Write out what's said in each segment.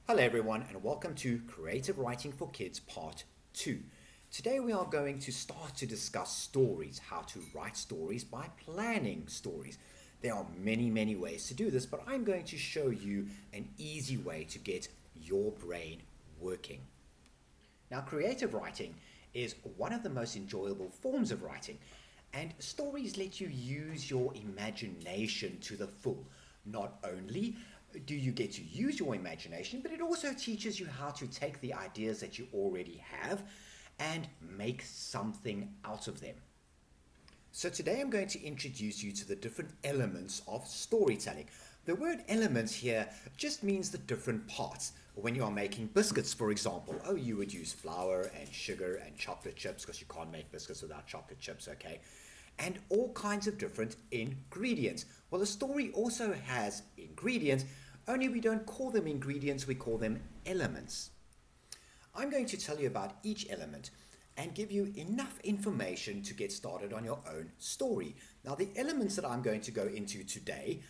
Hello everyone and welcome to Creative Writing for Kids Part 2. Today we are going to start to discuss stories, how to write stories by planning stories. There are many ways to do this, but I'm going to show you an easy way to get your brain working. Now, creative writing is one of the most enjoyable forms of writing, and stories let you use your imagination to the full. Not only do you get to use your imagination, but it also teaches you how to take the ideas that you already have and make something out of them. So today I'm going to introduce you to the different elements of storytelling. The word elements here just means the different parts. When you are making biscuits, for example, you would use flour and sugar and chocolate chips because you can't make biscuits without chocolate chips, okay? And all kinds of different ingredients. Well, a story also has ingredients, only we don't call them ingredients, we call them elements. I'm going to tell you about each element and give you enough information to get started on your own story. Now, the elements that I'm going to go into today,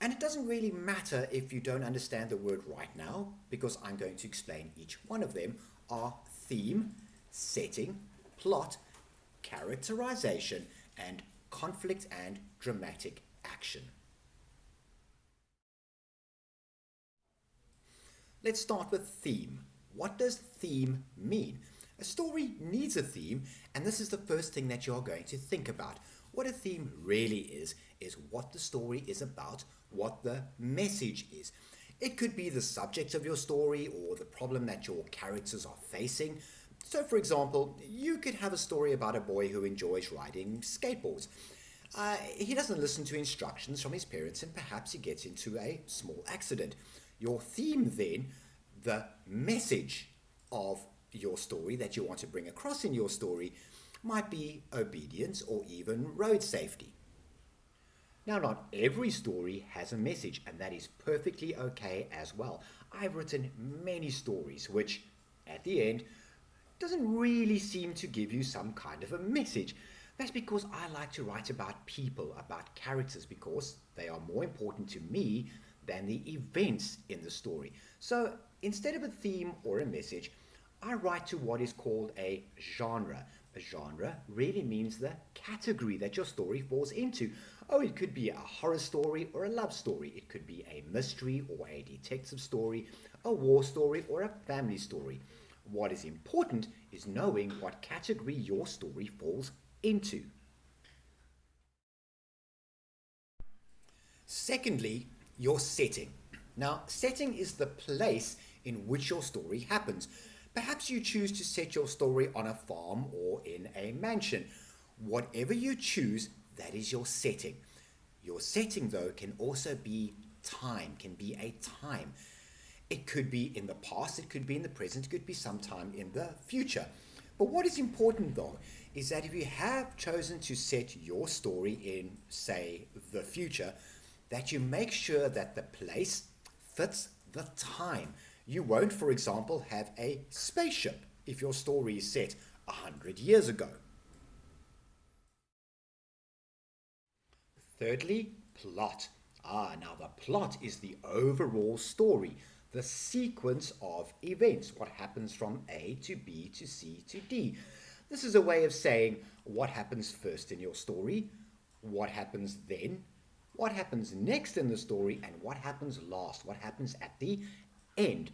and it doesn't really matter if you don't understand the word right now, because I'm going to explain each one of them, are theme, setting, plot, characterization, and conflict and dramatic action. Let's start with theme. What does theme mean? A story needs a theme, and this is the first thing that you're going to think about. What a theme really is what the story is about, what the message is. It could be the subject of your story or the problem that your characters are facing. So, for example, you could have a story about a boy who enjoys riding skateboards. He doesn't listen to instructions from his parents and perhaps he gets into a small accident. Your theme then, the message of your story that you want to bring across in your story, might be obedience or even road safety. Now, not every story has a message, and that is perfectly okay as well. I've written many stories which, at the end, doesn't really seem to give you some kind of a message. That's because I like to write about people, about characters, because they are more important to me than the events in the story. So instead of a theme or a message, I write to what is called a genre. A genre really means the category that your story falls into. It could be a horror story or a love story. It could be a mystery or a detective story, a war story or a family story. What is important is knowing what category your story falls into. Secondly, your setting. Now, setting is the place in which your story happens. Perhaps you choose to set your story on a farm or in a mansion. Whatever you choose, that is your setting. Your setting, though, can also be time, can be a time. It could be in the past, it could be in the present, it could be sometime in the future. But what is important, though, is that if you have chosen to set your story in, say, the future, that you make sure that the place fits the time. You won't, for example, have a spaceship if your story is set 100 years ago. Thirdly, plot. Now the plot is the overall story, the sequence of events, what happens from A to B to C to D. This is a way of saying what happens first in your story, what happens then, what happens next in the story, and what happens last, what happens at the end.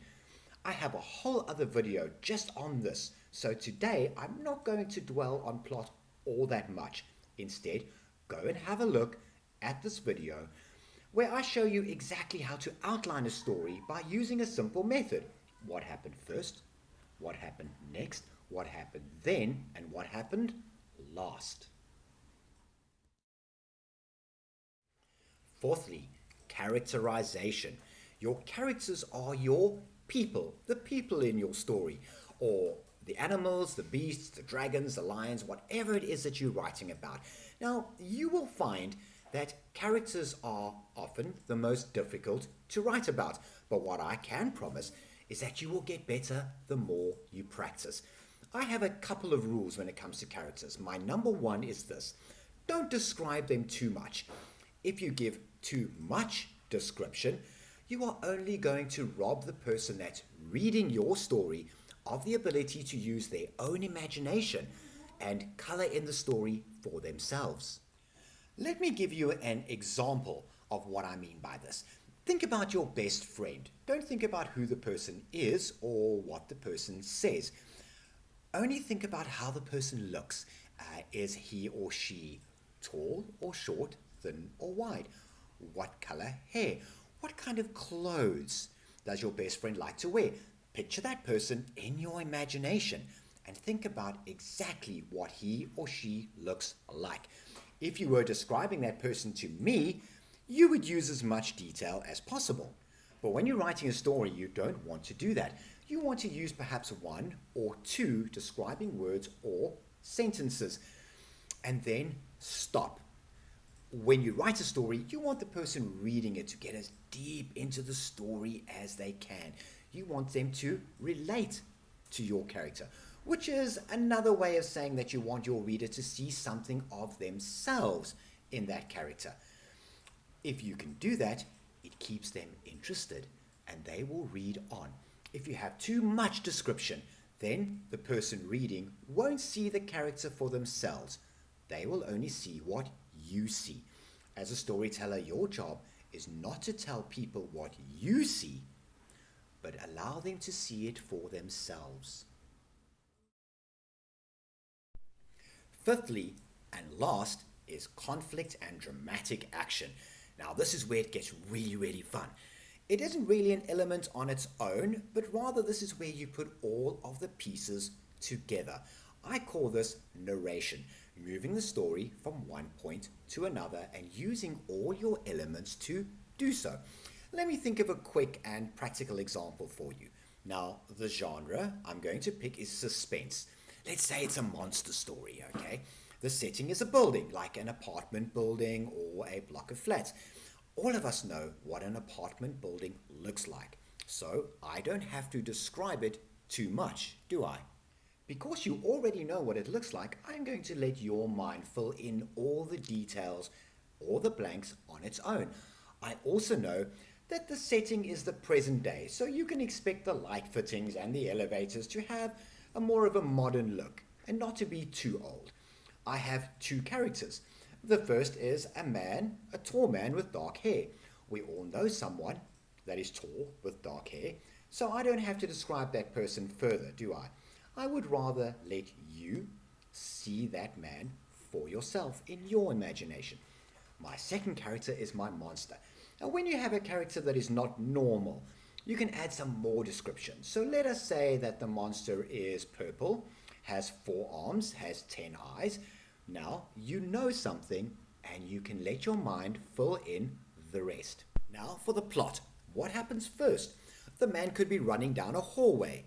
I have a whole other video just on this, so today I'm not going to dwell on plot all that much. Instead, go and have a look at this video where I show you exactly how to outline a story by using a simple method. What happened first, what happened next, what happened then, and what happened last. Fourthly, characterization. Your characters are your people, the people in your story, or the animals, the beasts, the dragons, the lions, whatever it is that you're writing about. Now, you will find that characters are often the most difficult to write about, but what I can promise is that you will get better the more you practice. I have a couple of rules when it comes to characters. My number one is this: don't describe them too much. If you give too much description, you are only going to rob the person that's reading your story of the ability to use their own imagination and color in the story for themselves. Let me give you an example of what I mean by this. Think about your best friend. Don't think about who the person is or what the person says. Only think about how the person looks. Is he or she tall or short, thin or wide? What color hair? What kind of clothes does your best friend like to wear? Picture that person in your imagination and think about exactly what he or she looks like. If you were describing that person to me, you would use as much detail as possible. But when you're writing a story, you don't want to do that. You want to use perhaps one or two describing words or sentences, and then stop. When you write a story, you want the person reading it to get as deep into the story as they can. You want them to relate to your character, which is another way of saying that you want your reader to see something of themselves in that character. If you can do that, it keeps them interested and they will read on. If you have too much description, then the person reading won't see the character for themselves. They will only see what you see. As a storyteller, your job is not to tell people what you see, but allow them to see it for themselves. Fifthly, and last, is conflict and dramatic action. Now, this is where it gets really, really fun. It isn't really an element on its own, but rather this is where you put all of the pieces together. I call this narration, moving the story from one point to another and using all your elements to do so. Let me think of a quick and practical example for you. Now, the genre I'm going to pick is suspense. Let's say it's a monster story, okay? The setting is a building, like an apartment building or a block of flats. All of us know what an apartment building looks like, so I don't have to describe it too much, do I? Because you already know what it looks like, I'm going to let your mind fill in all the details or the blanks on its own. I also know that the setting is the present day, so you can expect the light fittings and the elevators to have a more of a modern look and not to be too old. I have two characters. The first is a tall man with dark hair. We all know someone that is tall with dark hair, so I don't have to describe that person further, do I? I would rather let you see that man for yourself in your imagination. My second character is my monster. Now, when you have a character that is not normal, you can add some more description. So let us say that the monster is purple, has 4 arms, has 10 eyes. Now you know something and you can let your mind fill in the rest. Now for the plot. What happens first? The man could be running down a hallway.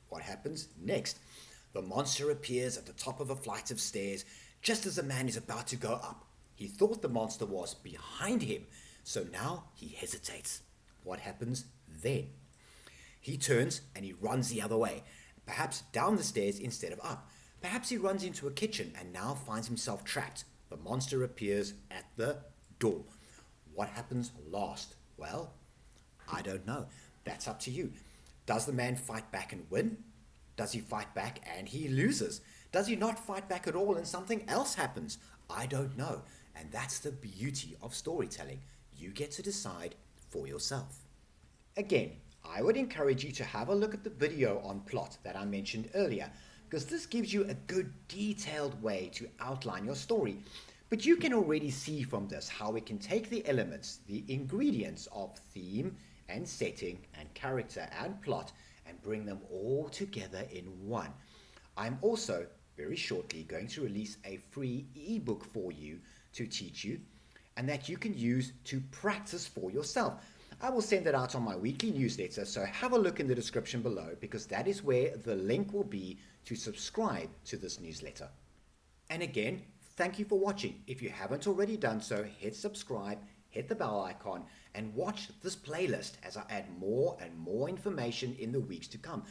What happens next? The monster appears at the top of a flight of stairs just as the man is about to go up. He thought the monster was behind him, so now he hesitates. What happens then? He turns and he runs the other way, perhaps down the stairs instead of up. Perhaps he runs into a kitchen and now finds himself trapped. The monster appears at the door. What happens last? Well, I don't know. That's up to you. Does the man fight back and win? Does he fight back and he loses? Does he not fight back at all and something else happens? I don't know. And that's the beauty of storytelling. You get to decide for yourself. Again, I would encourage you to have a look at the video on plot that I mentioned earlier, because this gives you a good detailed way to outline your story. But you can already see from this how we can take the elements, the ingredients of theme and setting and character and plot and bring them all together in one. I'm also very shortly going to release a free ebook for you to teach you and that you can use to practice for yourself. I will send it out on my weekly newsletter, so have a look in the description below because that is where the link will be to subscribe to this newsletter. And again, thank you for watching. If you haven't already done so, hit subscribe, hit the bell icon, and watch this playlist as I add more and more information in the weeks to come.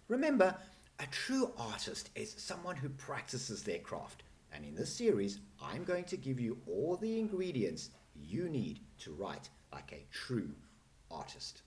Remember, a true artist is someone who practices their craft. And in this series, I'm going to give you all the ingredients you need to write like a true artist.